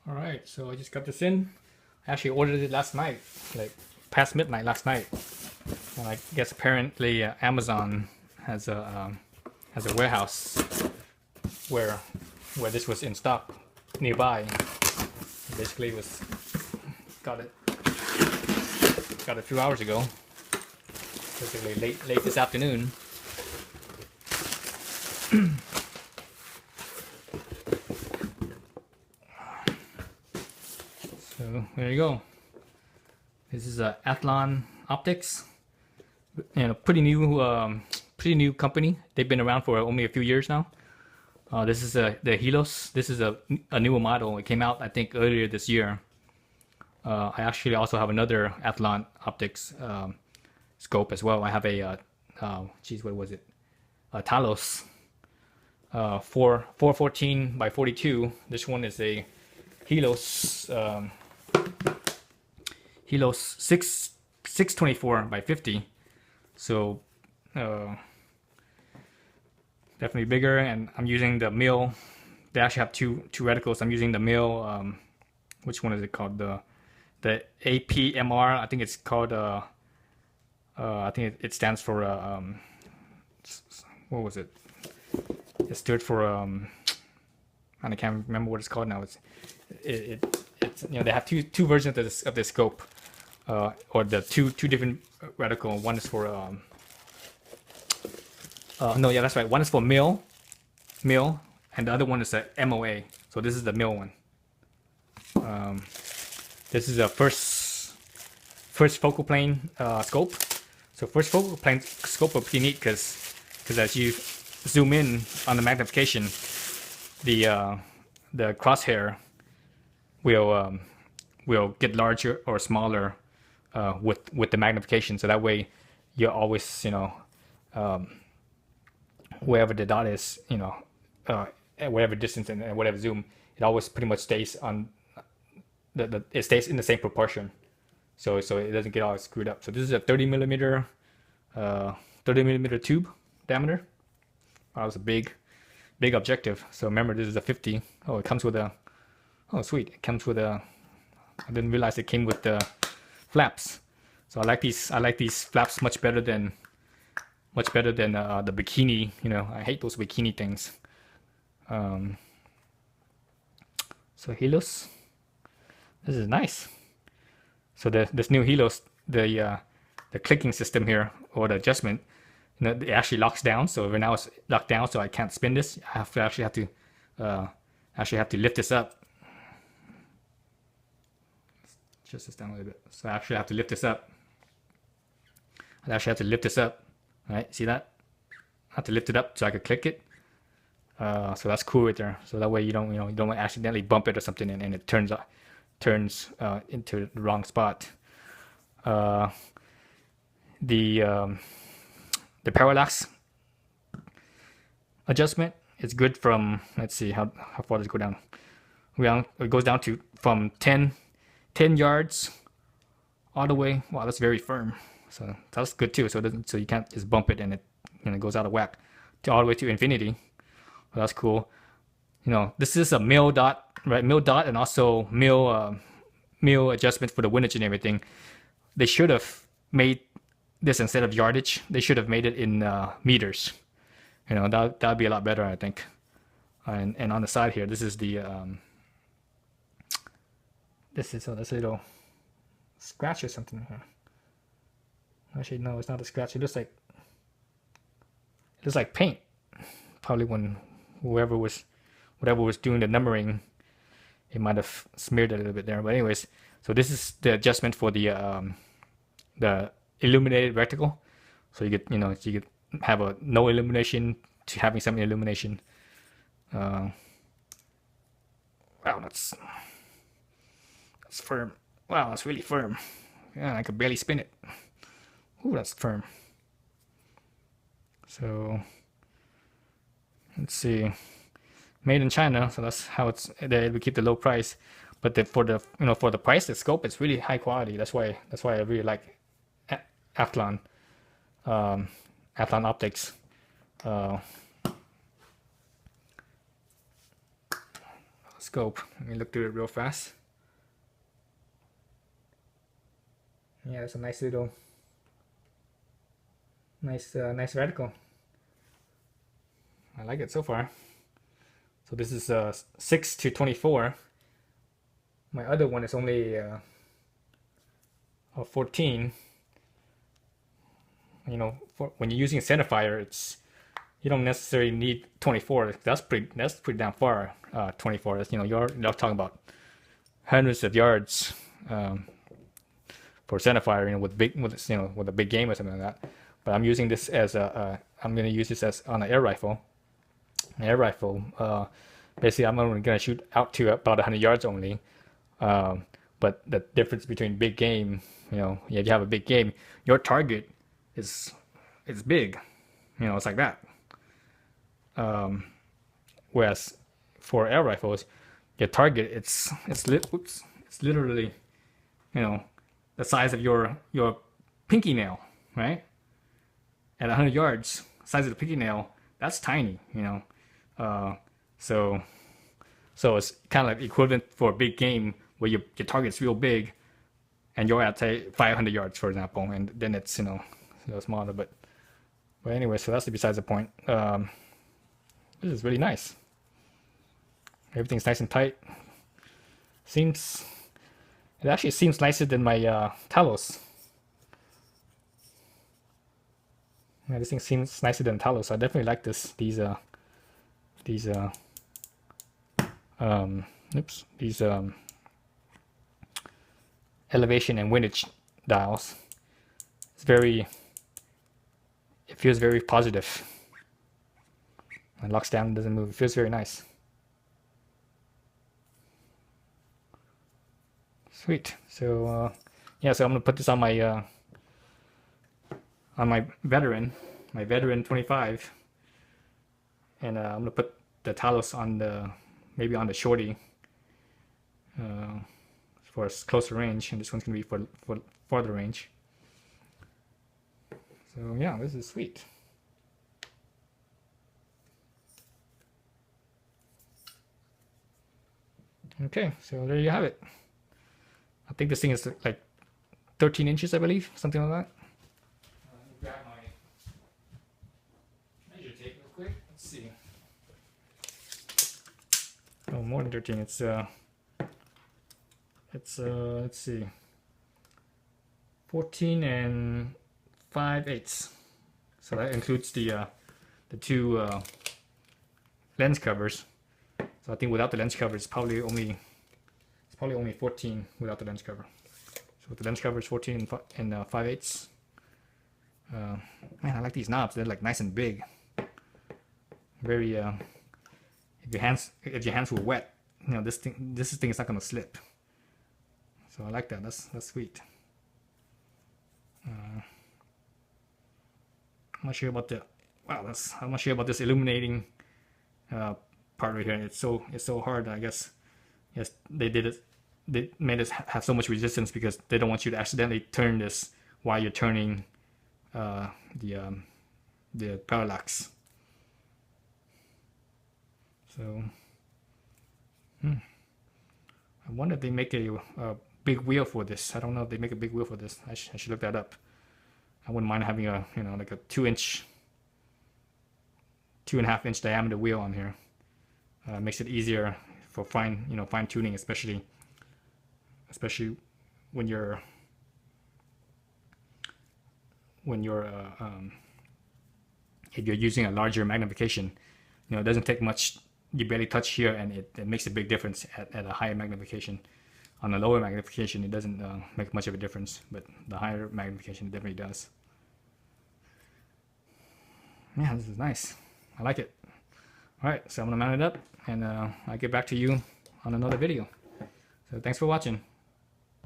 All right, so I just got this in. I actually ordered it last night, like past midnight last night. And I guess apparently Amazon has a warehouse where this was in stock nearby. Basically, was got it a few hours ago. Basically, late this afternoon. So there you go. This is a Athlon Optics. Pretty new company. They've been around for only a few years now. This is the Helos. This is a newer model. It came out I think earlier this year. I actually also have another Athlon Optics scope as well. I have a what was it? A Talos 414 by 42. This one is a Helos Helos 624 by 50. So definitely bigger, and I'm using the mill. They actually have two reticles. I'm using the mill. Which one is it called? The APMR. I think it's called. I think it stands for. What was it? It stood for. I can't remember what it's called now. It's they have two versions of this scope, or the two different reticle. One is for no, yeah, that's right. One is for mill, and the other one is a MOA. So this is the mill one. This is a first focal plane scope. So first focal plane scope are pretty neat because as you zoom in on the magnification, the crosshair will get larger or smaller with the magnification. So that way you're always wherever the dot is, at whatever distance and whatever zoom, it always pretty much stays on it stays in the same proportion, so it doesn't get all screwed up. So this is a 30 millimeter tube diameter. That was a big objective. So remember, this is a 50. Oh, it comes with a, oh sweet, it comes with a, I didn't realize it came with the flaps. So I like these flaps much better than the bikini. I hate those bikini things. So Helos, this is nice. So this new Helos, the clicking system here, or the adjustment, it actually locks down. So right now it's locked down, so I can't spin this. I actually have to lift this up. Just this down a little bit. So I actually have to lift this up. All right, see that? I have to lift it up so I could click it. So that's cool right there. So that way you don't accidentally bump it or something, and it turns into the wrong spot. The parallax adjustment is good from, let's see, how far does it go down? It goes down to from 10 yards all the way. Wow, that's very firm. So that's good too. So you can't just bump it and it goes out of whack, to all the way to infinity. Well, that's cool. This is a mill dot, right? Mill dot, and also mill adjustment for the windage and everything. They should have made this instead of yardage. They should have made it in meters. That'd be a lot better, I think. And on the side here, this is the this is a little scratch or something here. Actually, no, it's not a scratch. It looks like paint. Probably when whatever was doing the numbering, it might have smeared a little bit there. But anyways, so this is the adjustment for the illuminated reticle. So you get have a no illumination to having some illumination. Wow, that's firm. Wow, that's really firm. Yeah, I could barely spin it. Ooh, that's firm. So let's see, made in China. So that's how we keep the low price. But for the price, the scope, it's really high quality. That's why I really like Athlon Optics. scope. Let me look through it real fast. Yeah, it's a nice little, nice reticle. I like it so far. So this is 6 to 24. My other one is only 14. You know, when you're using a centerfire, you don't necessarily need 24. That's pretty damn far. 24. That's, you know, you're talking about hundreds of yards for centerfire. You know, with a big game or something like that. But I'm using this as I'm going to use this as on an air rifle. Basically, I'm only going to shoot out to about 100 yards only. But the difference between big game, you know, if you have a big game, your target is big. You know, it's like that. Whereas for air rifles, your target it's literally, you know, the size of your pinky nail, right? At 100 yards, size of the pinky nail, that's tiny, you know. So it's kind of like equivalent for a big game where your target's real big, and you're at say 500 yards, for example, and then it's, you know, smaller. But anyway, so that's besides the point. This is really nice. Everything's nice and tight. It actually seems nicer than my Talos. Yeah, this thing seems nicer than Talos. I definitely like these elevation and windage dials. It feels very positive. It locks down, doesn't move. It feels very nice. Sweet. So yeah, so I'm gonna put this on my veteran 25, and I'm gonna put the Talos on maybe on the shorty for closer range, and this one's gonna be for farther range. So yeah, this is sweet. Okay, so there you have it. I think this thing is like 13 inches, I believe, something like that. Let me grab my measure tape real quick. Let's see. Oh, more than 13. It's let's see, 14 and 5/8. So that includes the two lens covers. So I think without the lens cover, it's probably only 14 without the lens cover. So with the lens cover, it's 14 and 5/8. Man, I like these knobs. They're like nice and big. Very if your hands were wet, you know, this thing is not gonna slip. So I like that. That's sweet. I'm not sure about I'm not sure about this illuminating part right here. It's so hard. I guess yes, they did it. They made us have so much resistance because they don't want you to accidentally turn this while you're turning the parallax. So I wonder if they make a big wheel for this. I don't know if they make a big wheel for this. I should look that up. I wouldn't mind having a, you know, like a 2.5 inch diameter wheel on here. Makes it easier for fine tuning, especially when you're if you're using a larger magnification. You know, it doesn't take much. You barely touch here, and it makes a big difference at a higher magnification. On a lower magnification, it doesn't make much of a difference, but the higher magnification it definitely does. Yeah, this is nice. I like it. All right, so I'm gonna mount it up, and I'll get back to you on another video. So thanks for watching.